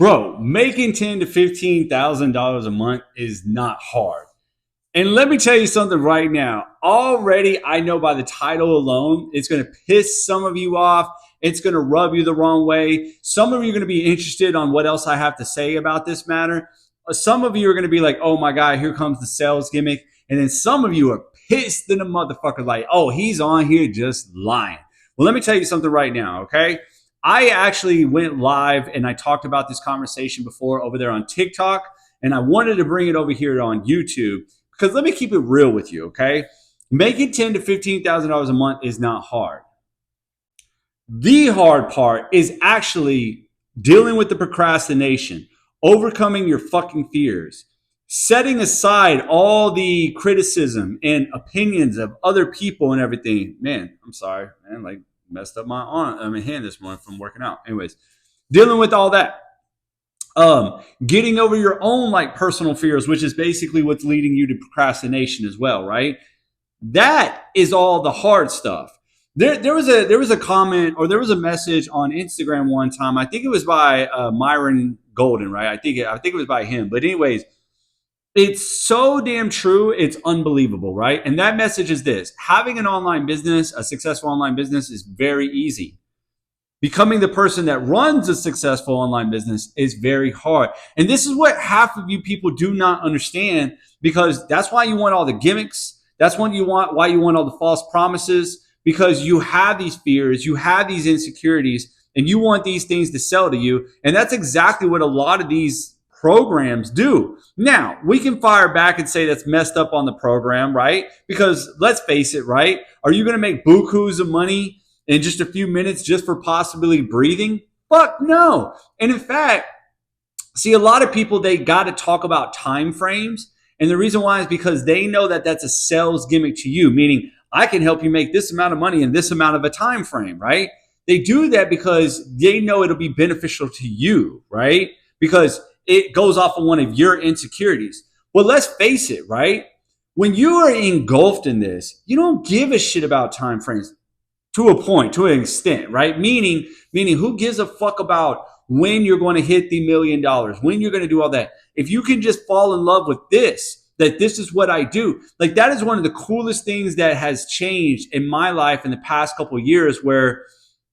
Bro, making ten to $15,000 a month is not hard. And let me tell you something right now. Already, I know by the title alone, it's going to piss some of you off. It's going to rub you the wrong way. Some of you are going to be interested on what else I have to say about this matter. Some of you are going to be like, oh my God, here comes the sales gimmick. And then some of you are pissed in a motherfucker, like, oh, he's on here just lying. Well, let me tell you something right now, okay? I actually went live and I talked about this conversation before over there on TikTok, and I wanted to bring it over here on YouTube because let me keep it real with you, okay? Making ten to $15,000 a month is not hard. The hard part is actually dealing with the procrastination, overcoming your fucking fears, setting aside all the criticism and opinions of other people and everything. Man, I'm sorry, man. Like messed up my arm, my hand this morning from working out. Anyways, dealing with all that. Getting over your own like personal fears, which is basically what's leading you to procrastination as well, right? That is all the hard stuff. There was a comment or there was a message on Instagram one time. I think it was by Myron Golden, right? I think it was by him. But anyways, it's so damn true. It's unbelievable, right? And that message is this: having an online business, a successful online business, is very easy. Becoming the person that runs a successful online business is very hard. And this is what half of you people do not understand, because that's why you want all the gimmicks. That's why you want all the false promises, because you have these fears, you have these insecurities, and you want these things to sell to you. And that's exactly what a lot of these programs do. Now, we can fire back and say that's messed up on the program, right? Because let's face it, right? Are you going to make bukus of money in just a few minutes just for possibly breathing? Fuck no. And in fact, see, a lot of people, they got to talk about time frames. And the reason why is because they know that that's a sales gimmick to you, meaning I can help you make this amount of money in this amount of a time frame, right? They do that because they know it'll be beneficial to you, right? Because it goes off of one of your insecurities. Well, let's face it, right? When you are engulfed in this, you don't give a shit about time frames to a point, to an extent, right? Meaning who gives a fuck about when you're going to hit the $1,000,000, when you're going to do all that? If you can just fall in love with this, that this is what I do, like that is one of the coolest things that has changed in my life in the past couple of years, where,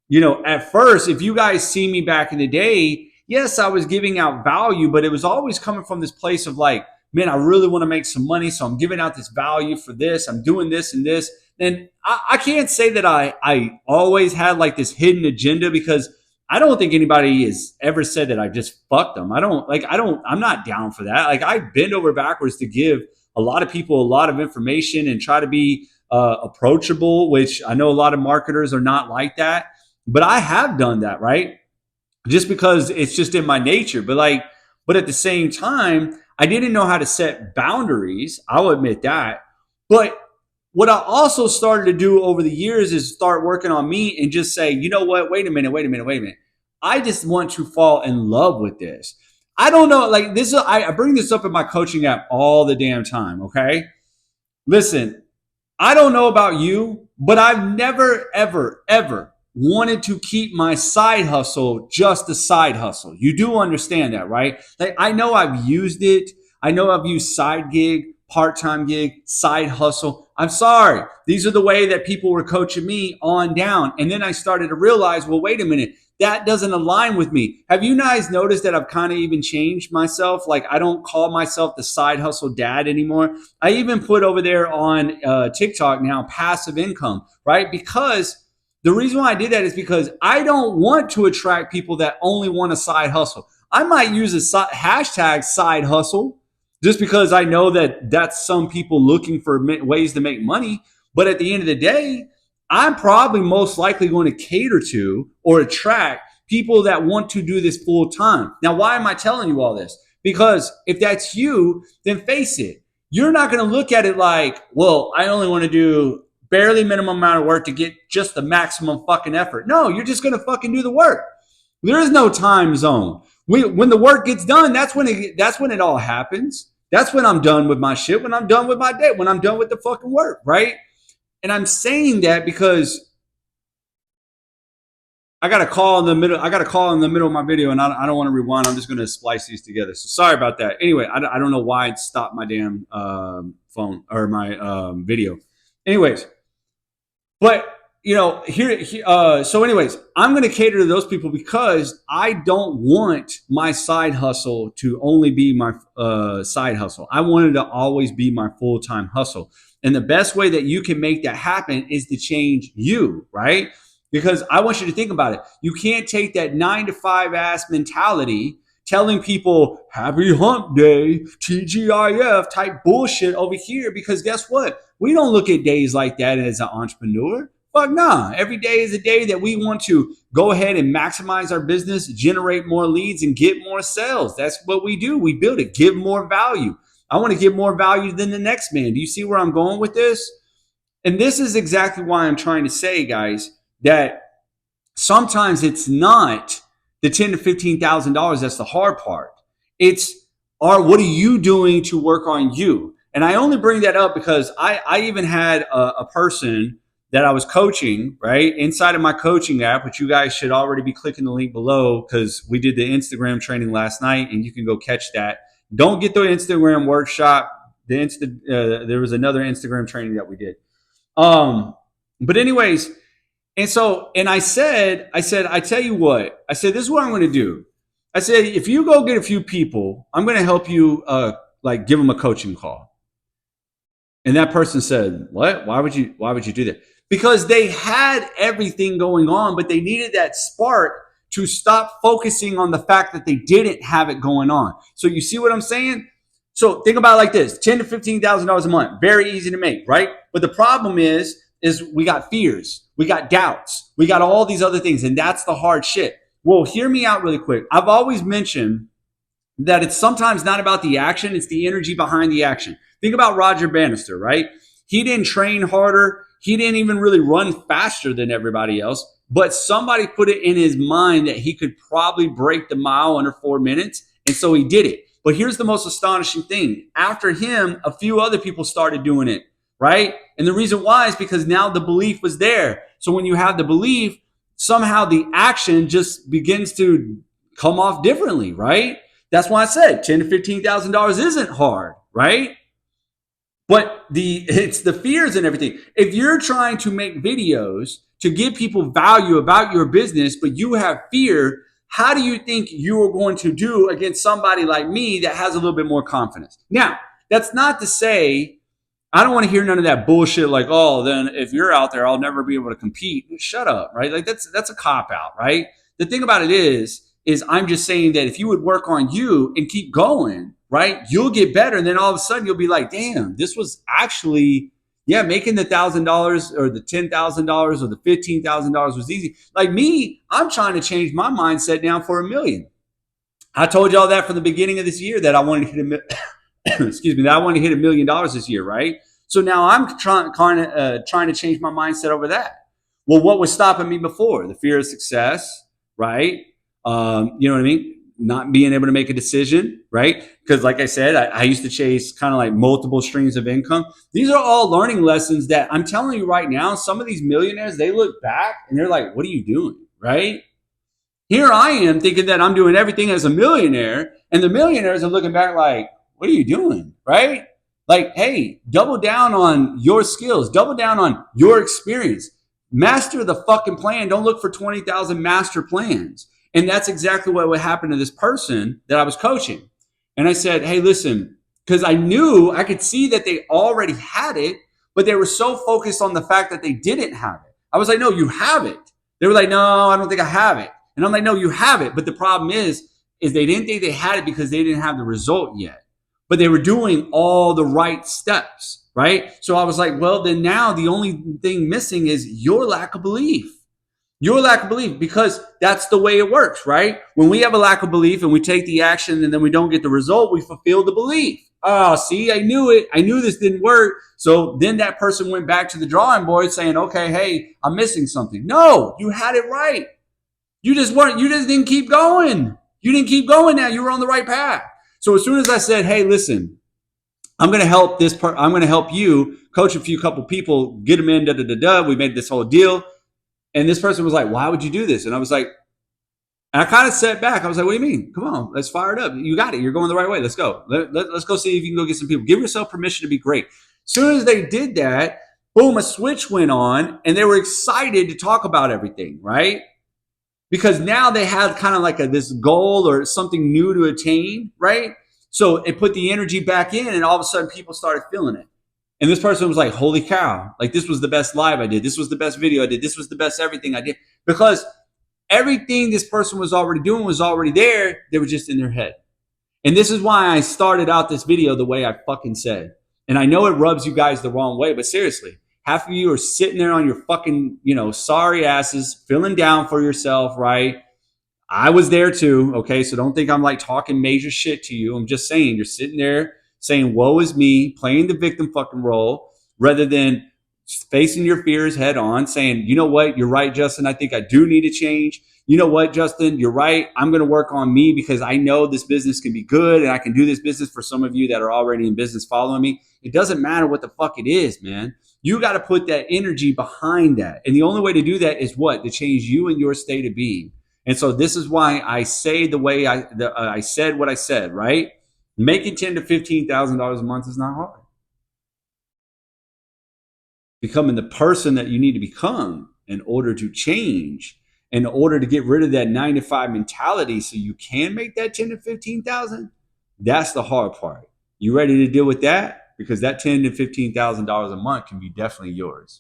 you know, at first, if you guys see me back in the day, yes, I was giving out value, but it was always coming from this place of like, man, I really want to make some money, so I'm giving out this value for this. I'm doing this and this. And I can't say that I always had like this hidden agenda, because I don't think anybody has ever said that I just fucked them. I'm not down for that. Like I bend over backwards to give a lot of people a lot of information and try to be approachable, which I know a lot of marketers are not like that. But I have done that, right? Just because it's just in my nature. But at the same time, I didn't know how to set boundaries. I'll admit that. But what I also started to do over the years is start working on me and just say, you know what? Wait a minute. I just want to fall in love with this. I don't know. Like this, I bring this up in my coaching app all the damn time. Okay. Listen, I don't know about you, but I've never, ever, ever wanted to keep my side hustle just a side hustle. You do understand that, right? Like I know I've used it. I know I've used side gig, part-time gig, side hustle. I'm sorry. These are the way that people were coaching me on down. And then I started to realize, well, wait a minute. That doesn't align with me. Have you guys noticed that I've kind of even changed myself? Like I don't call myself the side hustle dad anymore. I even put over there on TikTok now, passive income, right? Because the reason why I did that is because I don't want to attract people that only want a side hustle. I might use a hashtag side hustle just because I know that that's some people looking for ways to make money. But at the end of the day, I'm probably most likely going to cater to or attract people that want to do this full time. Now, why am I telling you all this? Because if that's you, then face it. You're not going to look at it like, well, I only want to do barely minimum amount of work to get just the maximum fucking effort. No, you're just going to fucking do the work. There is no time zone. When the work gets done, that's when it all happens. That's when I'm done with my shit, when I'm done with my day, when I'm done with the fucking work, right? And I'm saying that because I got a call in the middle. I got a call in the middle of my video, and I don't want to rewind. I'm just going to splice these together. So sorry about that. Anyway, I don't know why it stopped my damn phone or my video. Anyways, but you know, so anyways, I'm going to cater to those people because I don't want my side hustle to only be my side hustle. I wanted to always be my full time hustle, and the best way that you can make that happen is to change you, right? Because I want you to think about it. You can't take that 9 to 5 ass mentality telling people happy hump day, TGIF type bullshit over here. Because guess what? We don't look at days like that as an entrepreneur. Fuck nah. Every day is a day that we want to go ahead and maximize our business, generate more leads, and get more sales. That's what we do. We build it, give more value. I want to give more value than the next man. Do you see where I'm going with this? And this is exactly why I'm trying to say, guys, that sometimes it's not the $10,000 to $15,000 that's the hard part. It's what are you doing to work on you? And I only bring that up because I even had a person that I was coaching, right, inside of my coaching app, which you guys should already be clicking the link below because we did the Instagram training last night, and you can go catch that. Don't get the Instagram workshop. There was another Instagram training that we did. But anyways, and I said, I tell you what, I said, this is what I'm going to do. I said, if you go get a few people, I'm going to help you, give them a coaching call. And that person said, what? Why would you do that? Because they had everything going on, but they needed that spark to stop focusing on the fact that they didn't have it going on. So you see what I'm saying? So think about it like this: $10,000 to $15,000 a month, very easy to make, right? But the problem is we got fears, we got doubts, we got all these other things, and that's the hard shit. Well, hear me out really quick. I've always mentioned that it's sometimes not about the action, it's the energy behind the action. Think about Roger Bannister, right? He didn't train harder. He didn't even really run faster than everybody else, but somebody put it in his mind that he could probably break the mile under 4 minutes, and so he did it. But here's the most astonishing thing. After him, a few other people started doing it, right? And the reason why is because now the belief was there. So when you have the belief, somehow the action just begins to come off differently, right? That's why I said $10,000 to $15,000 isn't hard, right? But it's the fears and everything. If you're trying to make videos to give people value about your business, but you have fear, how do you think you are going to do against somebody like me that has a little bit more confidence? Now, that's not to say I don't want to hear none of that bullshit like, oh, then if you're out there, I'll never be able to compete. Shut up, right? Like that's a cop out, right? The thing about it is I'm just saying that if you would work on you and keep going, right, you'll get better. And then all of a sudden you'll be like, damn, this was actually, making the $1,000 or the $10,000 or the $15,000 was easy. Like me, I'm trying to change my mindset now for $1 million. I told y'all that from the beginning of this year that I wanted to hit that I wanted to hit $1 million this year, right? So now I'm trying to change my mindset over that. Well, what was stopping me before? The fear of success, right? You know what I mean? Not being able to make a decision, right? Because like I said, I used to chase kind of like multiple streams of income. These are all learning lessons that I'm telling you right now, some of these millionaires, they look back and they're like, what are you doing, right? Here I am thinking that I'm doing everything as a millionaire, and the millionaires are looking back like, what are you doing, right? Like, hey, double down on your skills, double down on your experience. Master the fucking plan. Don't look for 20,000 master plans. And that's exactly what would happen to this person that I was coaching. And I said, hey, listen, because I could see that they already had it, but they were so focused on the fact that they didn't have it. I was like, no, you have it. They were like, no, I don't think I have it. And I'm like, no, you have it. But the problem is they didn't think they had it because they didn't have the result yet. But they were doing all the right steps, right? So I was like, well, then now the only thing missing is your lack of belief. Your lack of belief, because that's the way it works, right? When we have a lack of belief and we take the action and then we don't get the result, we fulfill the belief. Oh, see, I knew it. I knew this didn't work. So then that person went back to the drawing board saying, okay, hey, I'm missing something. No, you had it right. You just didn't keep going. You didn't keep going now. You were on the right path. So as soon as I said, hey, listen, I'm going to help I'm going to help you coach couple people, get them in, we made this whole deal. And this person was like, why would you do this? And I was like, and I kind of sat back. I was like, what do you mean? Come on, let's fire it up. You got it. You're going the right way. Let's go. Let's go see if you can go get some people. Give yourself permission to be great. As soon as they did that, boom, a switch went on and they were excited to talk about everything, right? Because now they had kind of like this goal or something new to attain, right? So it put the energy back in and all of a sudden people started feeling it. And this person was like, holy cow, like this was the best live I did. This was the best video I did. This was the best everything I did. Because everything this person was already doing was already there. They were just in their head. And this is why I started out this video the way I fucking said. And I know it rubs you guys the wrong way, but seriously, half of you are sitting there on your fucking, sorry asses, feeling down for yourself, right? I was there too, okay? So don't think I'm like talking major shit to you. I'm just saying you're sitting there saying, woe is me, playing the victim fucking role, rather than facing your fears head on, saying, you know what, you're right, Justin, I think I do need to change. You know what, Justin, you're right. I'm going to work on me because I know this business can be good and I can do this business. For some of you that are already in business following me, it doesn't matter what the fuck it is, man. You got to put that energy behind that. And the only way to do that is what? To change you and your state of being. And so this is why I say the way I said what I said, right? Making $10,000 to $15,000 a month is not hard. Becoming the person that you need to become in order to change, in order to get rid of that 9 to 5 mentality so you can make that 10 to 15,000, that's the hard part. You ready to deal with that? Because that $10,000 to $15,000 a month can be definitely yours.